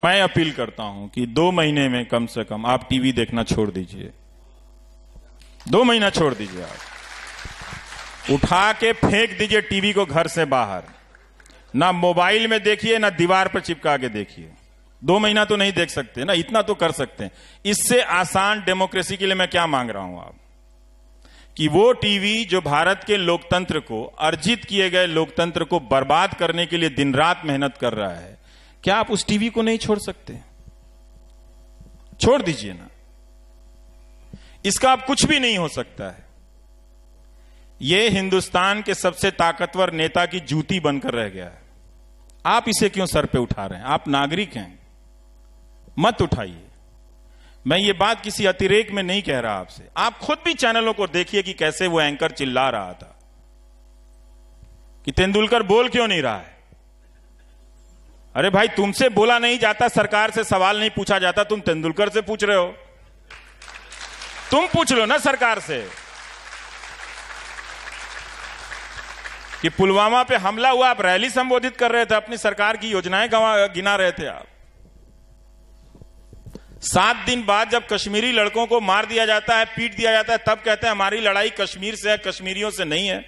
मैं अपील करता हूं कि 2 महीने में कम से कम आप टीवी देखना छोड़ दीजिए। 2 महीना छोड़ दीजिए। आप उठा के फेंक दीजिए टीवी को घर से बाहर। ना मोबाइल में देखिए, ना दीवार पर चिपका के देखिए। 2 महीना तो नहीं देख सकते ना, इतना तो कर सकते हैं। इससे आसान डेमोक्रेसी के लिए मैं क्या मांग रहा हूं आप, कि वो टीवी जो भारत के लोकतंत्र को, अर्जित किए गए लोकतंत्र को बर्बाद करने के लिए दिन रात मेहनत कर रहा है, क्या आप उस टीवी को नहीं छोड़ सकते? छोड़ दीजिए ना। इसका अब कुछ भी नहीं हो सकता है। यह हिंदुस्तान के सबसे ताकतवर नेता की जूती बनकर रह गया है। आप इसे क्यों सर पे उठा रहे हैं? आप नागरिक हैं, मत उठाइए। मैं ये बात किसी अतिरेक में नहीं कह रहा आपसे। आप खुद भी चैनलों को देखिए कि कैसे वो एंकर चिल्ला रहा था कि तेंदुलकर बोल क्यों नहीं रहा है। अरे भाई, तुमसे बोला नहीं जाता, सरकार से सवाल नहीं पूछा जाता, तुम तेंदुलकर से पूछ रहे हो। तुम पूछ लो ना सरकार से कि पुलवामा पे हमला हुआ, आप रैली संबोधित कर रहे थे, अपनी सरकार की योजनाएं गिना रहे थे आप। 7 दिन बाद जब कश्मीरी लड़कों को मार दिया जाता है, पीट दिया जाता है, तब कहते हैं हमारी लड़ाई कश्मीर से है, कश्मीरियों से नहीं है।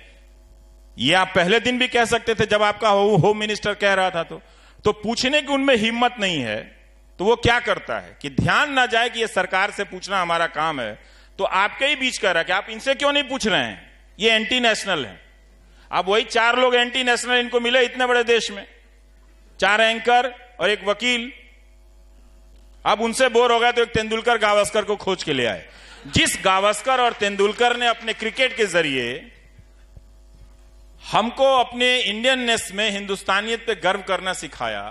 ये आप पहले दिन भी कह सकते थे जब आपका होम मिनिस्टर कह रहा था। तो पूछने की उनमें हिम्मत नहीं है, तो वो क्या करता है कि ध्यान ना जाए कि ये सरकार से पूछना हमारा काम है, तो आपके ही बीच कह रहा है कि आप इनसे क्यों नहीं पूछ रहे हैं, ये एंटी नेशनल है। अब वही 4 लोग एंटी नेशनल इनको मिले इतने बड़े देश में, 4 एंकर और 1 वकील। अब उनसे बोर हो गया तो एक तेंदुलकर गावस्कर को खोज के ले आए। जिस गावस्कर और तेंदुलकर ने अपने क्रिकेट के जरिए हमको अपने इंडियननेस में, हिंदुस्तानियत पे गर्व करना सिखाया,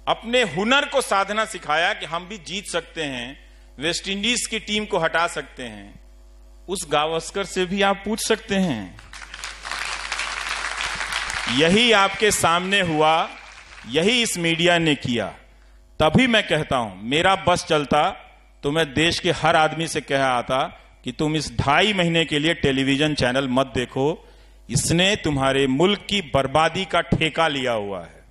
अपने हुनर को साधना सिखाया कि हम भी जीत सकते हैं, वेस्ट इंडीज की टीम को हटा सकते हैं, उस गावस्कर से भी आप पूछ सकते हैं। यही आपके सामने हुआ, यही इस मीडिया ने किया। तभी मैं कहता हूं, मेरा बस चलता तो मैं देश के हर आदमी से कह आता कि तुम इस 2.5 महीने के लिए टेलीविजन चैनल मत देखो। इसने तुम्हारे मुल्क की बर्बादी का ठेका लिया हुआ है।